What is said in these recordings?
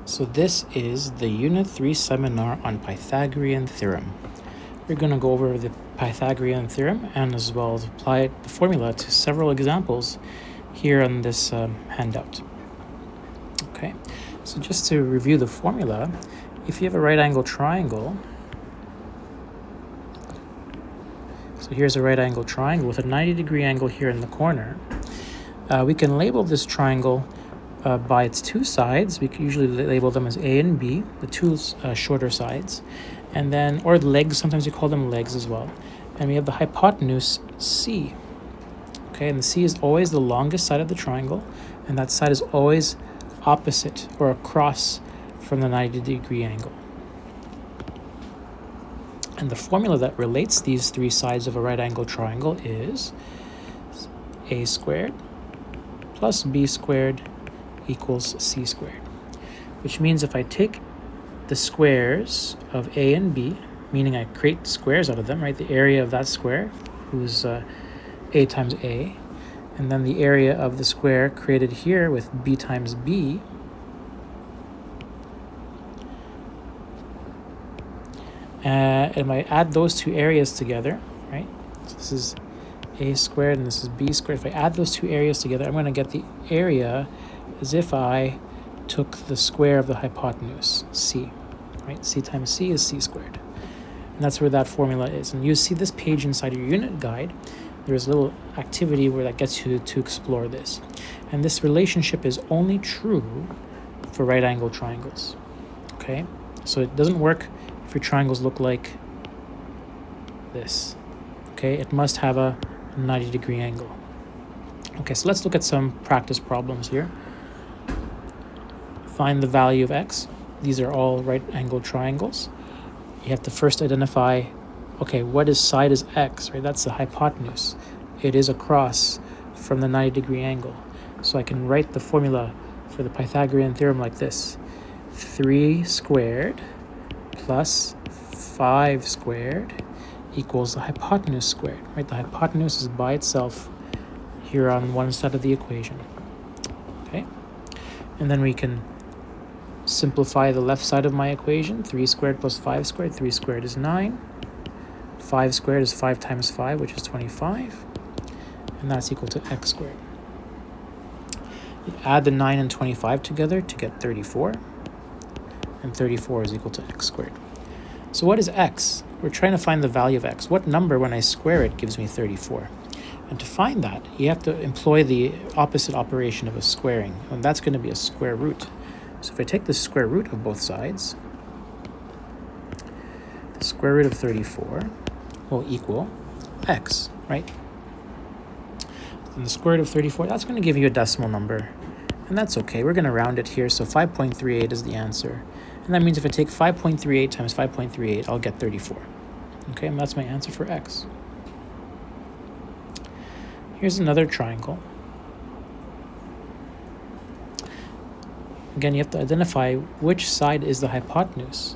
So this is the Unit 3 seminar on Pythagorean theorem. We're going to go over the Pythagorean theorem and as well as apply the formula to several examples here on this handout. Okay, so just to review the formula, if you have a right angle triangle, so here's a right angle triangle with a 90-degree angle here in the corner, we can label this triangle by its two sides. We can usually label them as A and B, the two shorter sides, and then, or legs, sometimes you call them legs as well. And we have the hypotenuse C. Okay, and the C is always the longest side of the triangle, and that side is always opposite or across from the 90-degree angle. And the formula that relates these three sides of a right angle triangle is A squared plus B squared equals C squared, which means if I take the squares of A and B, meaning I create squares out of them, right? The area of that square, who's A times A, and then the area of the square created here with B times B, and I add those two areas together, right? So this is A squared and this is B squared. If I add those two areas together, I'm going to get the area as if I took the square of the hypotenuse, C, right? C times C is C squared. And that's where that formula is. And you see this page inside your unit guide. There's a little activity where that gets you to explore this. And this relationship is only true for right angle triangles, okay? So it doesn't work if your triangles look like this, okay? It must have a 90-degree angle. Okay, so let's look at some practice problems here. Find the value of x. These are all right angle triangles. You have to first identify, okay, what side is x, right? That's the hypotenuse. It is across from the 90-degree angle. So I can write the formula for the Pythagorean theorem like this. 3 squared plus 5 squared equals the hypotenuse squared, right? The hypotenuse is by itself here on one side of the equation, okay? And then we can simplify the left side of my equation. 3 squared plus 5 squared. 3 squared is 9. 5 squared is 5 times 5, which is 25. And that's equal to x squared. You add the 9 and 25 together to get 34. And 34 is equal to x squared. So what is x? We're trying to find the value of x. What number, when I square it, gives me 34? And to find that, you have to employ the opposite operation of a squaring. And that's going to be a square root. So if I take the square root of both sides, the square root of 34 will equal x, right? And the square root of 34, that's going to give you a decimal number. And that's okay. We're going to round it here. So 5.38 is the answer. And that means if I take 5.38 times 5.38, I'll get 34. Okay, and that's my answer for x. Here's another triangle. Again, you have to identify which side is the hypotenuse,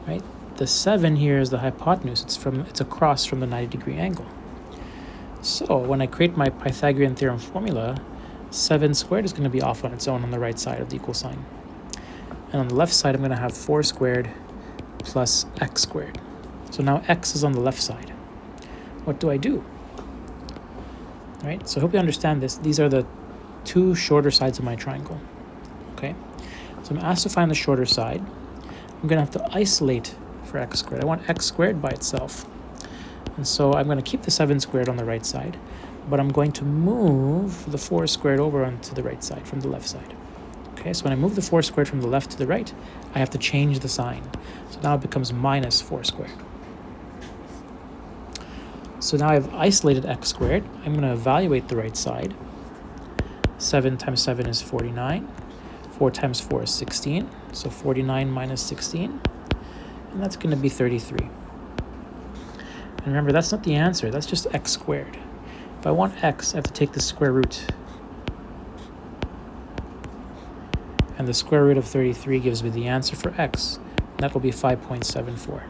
right? The 7 here is the hypotenuse. It's across from the 90-degree angle. So when I create my Pythagorean theorem formula, 7 squared is going to be off on its own on the right side of the equal sign. And on the left side, I'm going to have 4 squared plus x squared. So now x is on the left side. What do I do? Right? So I hope you understand this. These are the two shorter sides of my triangle. Okay? So I'm asked to find the shorter side. I'm going to have to isolate for x squared. I want x squared by itself. And so I'm going to keep the 7 squared on the right side, but I'm going to move the 4 squared over onto the right side from the left side. Okay, so when I move the 4 squared from the left to the right, I have to change the sign. So now it becomes minus 4 squared. So now I've isolated x squared. I'm going to evaluate the right side. 7 times 7 is 49. 4 times 4 is 16. So 49 minus 16. And that's going to be 33. And remember, that's not the answer. That's just x squared. If I want x, I have to take the square root. And the square root of 33 gives me the answer for x. And that will be 5.74.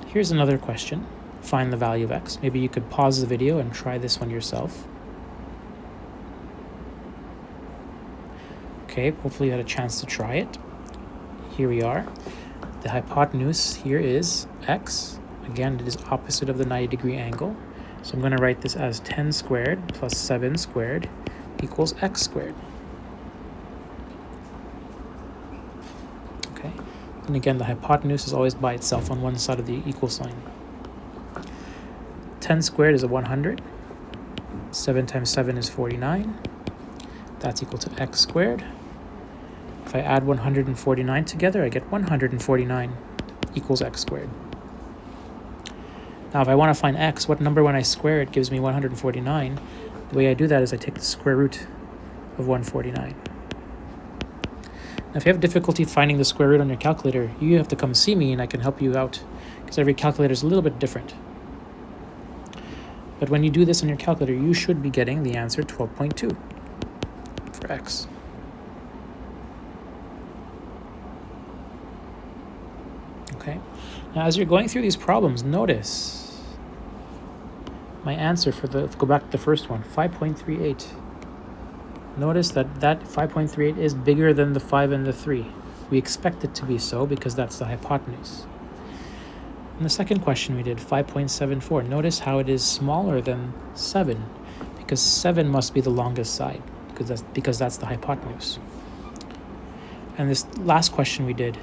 Here's another question. find the value of x. Maybe you could pause the video and try this one yourself. Okay, hopefully you had a chance to try it. Here we are. The hypotenuse here is x. Again, it is opposite of the 90-degree angle. So I'm going to write this as 10 squared plus 7 squared equals x squared. Okay, and again, the hypotenuse is always by itself on one side of the equal sign. 10 squared is 100. 7 times 7 is 49. That's equal to x squared. If I add 149 together, I get 149 equals x squared. Now, if I want to find x, what number when I square it gives me 149? The way I do that is I take the square root of 149. Now, if you have difficulty finding the square root on your calculator, you have to come see me and I can help you out, because every calculator is a little bit different. But when you do this on your calculator, you should be getting the answer 12.2 for x. Okay. Now, as you're going through these problems, notice my answer for go back to the first one, 5.38. Notice that 5.38 is bigger than the 5 and the 3. We expect it to be so because that's the hypotenuse. In the second question we did 5.74. Notice how it is smaller than 7 because 7 must be the longest side because that's the hypotenuse. And this last question we did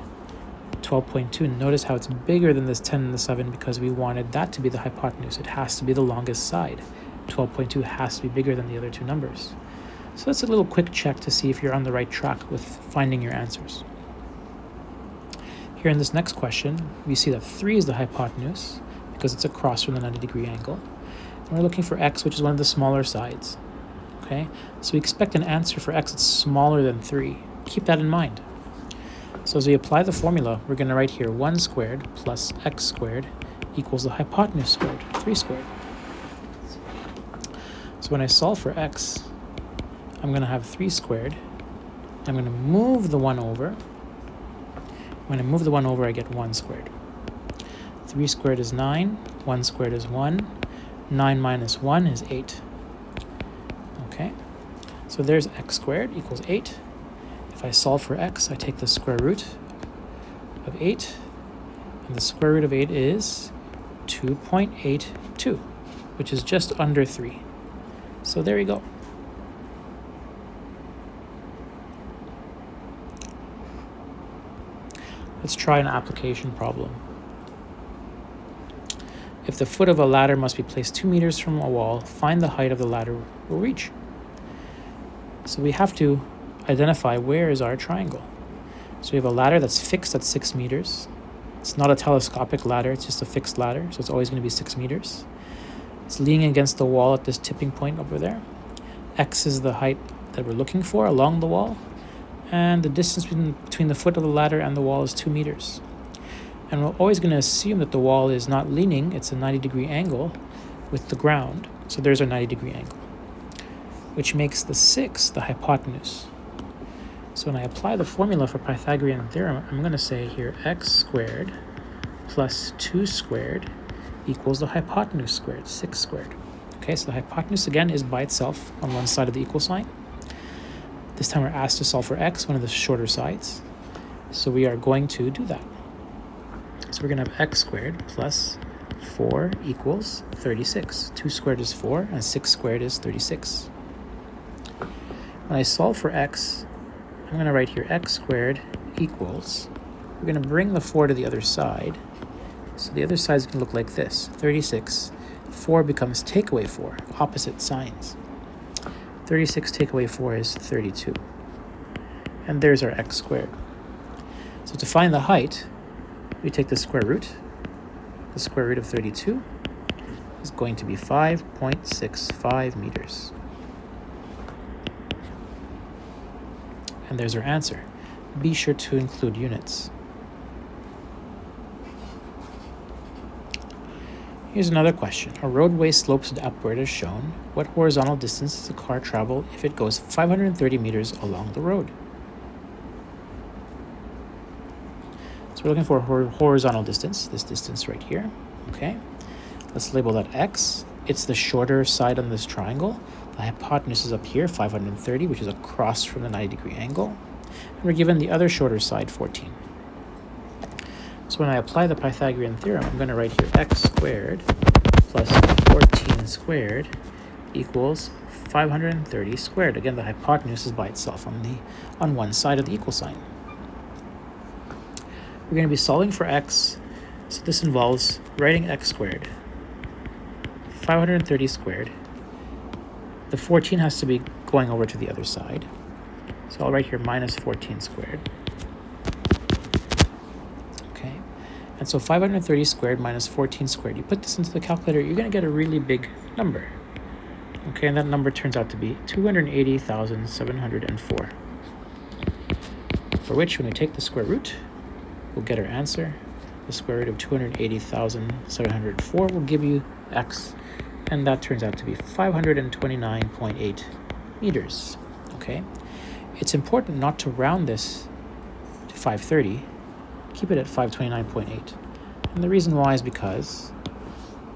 12.2. Notice how it's bigger than this 10 and the 7 because we wanted that to be the hypotenuse. It has to be the longest side. 12.2 has to be bigger than the other two numbers. So that's a little quick check to see if you're on the right track with finding your answers. Here in this next question, we see that 3 is the hypotenuse because it's across from the 90-degree angle. And we're looking for x, which is one of the smaller sides. Okay, so we expect an answer for x that's smaller than 3. Keep that in mind. So as we apply the formula, we're going to write here 1 squared plus x squared equals the hypotenuse squared, 3 squared. So when I solve for x, I'm going to have 3 squared. I'm going to move the 1 over. When I move the 1 over, I get 1 squared. 3 squared is 9. 1 squared is 1. 9 minus 1 is 8. Okay, so there's x squared equals 8. If I solve for x, I take the square root of 8. And the square root of 8 is 2.82, which is just under 3. So there you go. Let's try an application problem. If the foot of a ladder must be placed 2 meters from a wall, find the height of the ladder will reach. So we have to identify where is our triangle. So we have a ladder that's fixed at 6 meters. It's not a telescopic ladder, it's just a fixed ladder, so it's always going to be 6 meters. It's leaning against the wall at this tipping point over there. X is the height that we're looking for along the wall. And the distance between the foot of the ladder and the wall is 2 meters. And we're always going to assume that the wall is not leaning, it's a 90-degree angle with the ground. So there's our 90-degree angle, which makes the 6 the hypotenuse. So when I apply the formula for Pythagorean theorem, I'm going to say here x squared plus 2 squared equals the hypotenuse squared, 6 squared. Okay, so the hypotenuse again is by itself on one side of the equal sign. This time we're asked to solve for x, one of the shorter sides. So we are going to do that. So we're going to have x squared plus 4 equals 36. 2 squared is 4 and 6 squared is 36. When I solve for x, I'm going to write here x squared equals, we're going to bring the 4 to the other side. So the other side is going to look like this, 36. 4 becomes take away 4, opposite signs. 36 take away 4 is 32. And there's our x squared. So to find the height, we take the square root. The square root of 32 is going to be 5.65 meters. And there's our answer. Be sure to include units. Here's another question. A roadway slopes upward as shown. What horizontal distance does a car travel if it goes 530 meters along the road? So we're looking for a horizontal distance, this distance right here. Okay. Let's label that x. It's the shorter side on this triangle. The hypotenuse is up here, 530, which is across from the 90-degree angle. And we're given the other shorter side, 14. So when I apply the Pythagorean theorem, I'm going to write here x squared plus 14 squared equals 530 squared. Again, the hypotenuse is by itself on one side of the equal sign. We're going to be solving for x, so this involves writing x squared. 530 squared. The 14 has to be going over to the other side. So I'll write here minus 14 squared. Okay, and so 530 squared minus 14 squared. You put this into the calculator, you're going to get a really big number. Okay, and that number turns out to be 280,704. For which, when we take the square root, we'll get our answer. The square root of 280,704 will give you x, and that turns out to be 529.8 meters. Okay, it's important not to round this to 530. Keep it at 529.8. And the reason why is because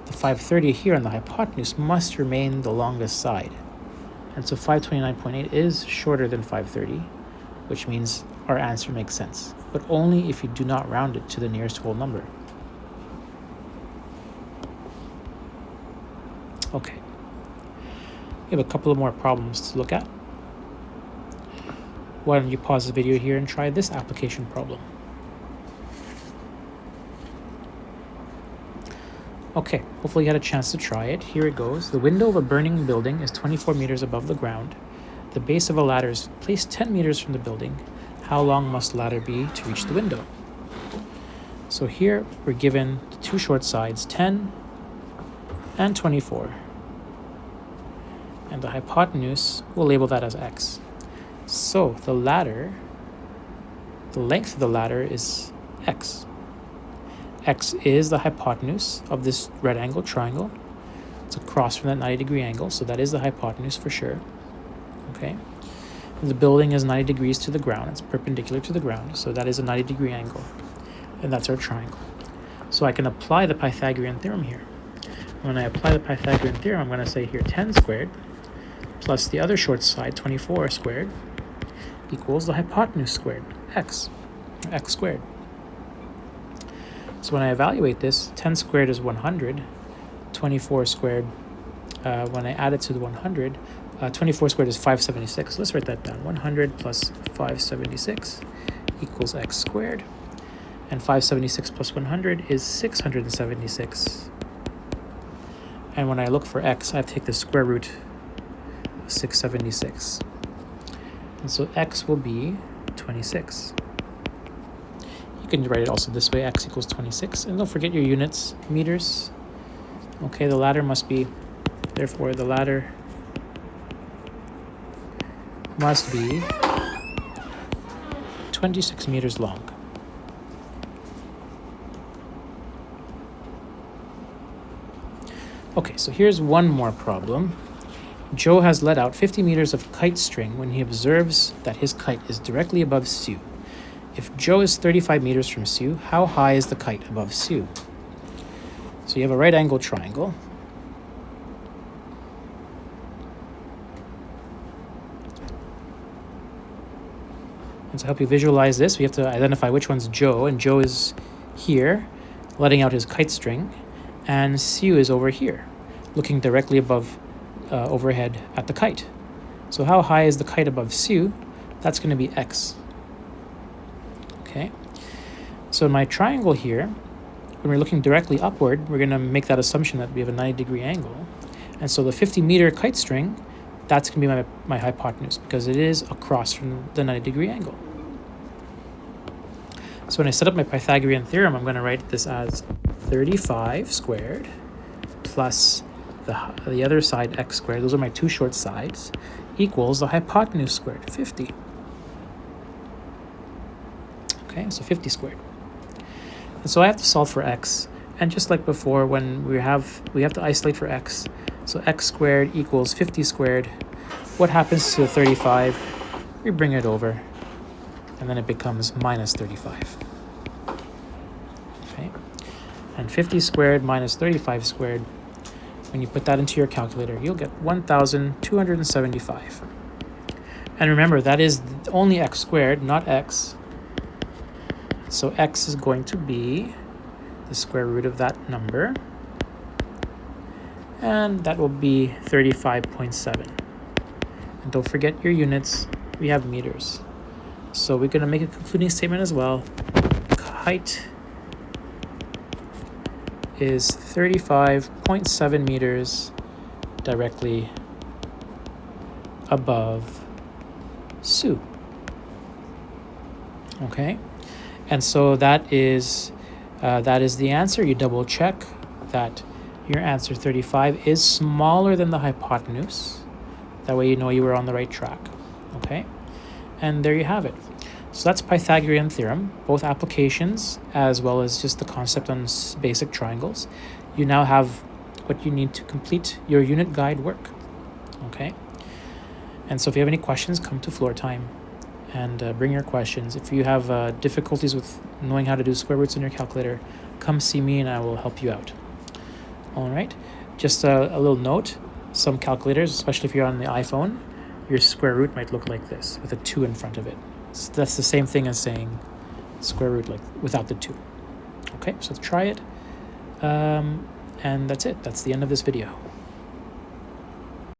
the 530 here on the hypotenuse must remain the longest side. And so 529.8 is shorter than 530, which means our answer makes sense, but only if you do not round it to the nearest whole number. Okay, we have a couple of more problems to look at. Why don't you pause the video here and try this application problem. Okay, hopefully you had a chance to try it. Here it goes. The window of a burning building is 24 meters above the ground. The base of a ladder is placed 10 meters from the building. How long must the ladder be to reach the window? So here we're given the two short sides, 10 and 24. And the hypotenuse, we'll label that as x. So the ladder, the length of the ladder is x. X is the hypotenuse of this right angle triangle. It's across from that 90-degree angle, so that is the hypotenuse for sure. Okay. The building is 90 degrees to the ground. It's perpendicular to the ground, so that is a 90-degree angle. And that's our triangle. So I can apply the Pythagorean theorem here. When I apply the Pythagorean theorem, I'm going to say here 10 squared plus the other short side, 24 squared, equals the hypotenuse squared, x squared. So when I evaluate this, 10 squared is 100, 24 squared, when I add it to the 100, 24 squared is 576. Let's write that down. 100 plus 576 equals x squared. And 576 plus 100 is 676. And when I look for x, I have to take the square root of 676. And so x will be 26. You can write it also this way, x equals 26. And don't forget your units, meters. Okay, the ladder must be, therefore the ladder must be 26 meters long. Okay, so here's one more problem. Joe has let out 50 meters of kite string when he observes that his kite is directly above Sue. If Joe is 35 meters from Sue, how high is the kite above Sue? So you have a right angle triangle. And to help you visualize this, we have to identify which one's Joe, and Joe is here, letting out his kite string, and Sue is over here, looking directly above, overhead at the kite. So how high is the kite above Sue? That's going to be x. Okay. So in my triangle here, when we're looking directly upward, we're going to make that assumption that we have a 90-degree angle. And so the 50-meter kite string, that's going to be my hypotenuse, because it is across from the 90-degree angle. So when I set up my Pythagorean theorem, I'm going to write this as 35 squared plus the other side, x squared, those are my two short sides, equals the hypotenuse squared, 50. Okay, so 50 squared. And so I have to solve for x. And just like before, when we have to isolate for x. So x squared equals 50 squared. What happens to 35? We bring it over, and then it becomes minus 35. Okay, And 50 squared minus 35 squared, when you put that into your calculator, you'll get 1,275. And remember, that is only x squared, not x. So x is going to be the square root of that number. And that will be 35.7. And don't forget your units. We have meters. So we're going to make a concluding statement as well. Height is 35.7 meters directly above Sue. Okay, and so that is the answer. You double check that your answer 35 is smaller than the hypotenuse. That way you know you were on the right track. Okay, and there you have it. So that's Pythagorean theorem, both applications as well as just the concept on basic triangles. You now have what you need to complete your unit guide work. Okay, and so if you have any questions, come to floor time and bring your questions. If you have difficulties with knowing how to do square roots in your calculator, come see me and I will help you out. All right, just a little note, some calculators, especially if you're on the iPhone, your square root might look like this with a 2 in front of it. So that's the same thing as saying square root like without the 2. Okay, so let's try it. And that's it. That's the end of this video.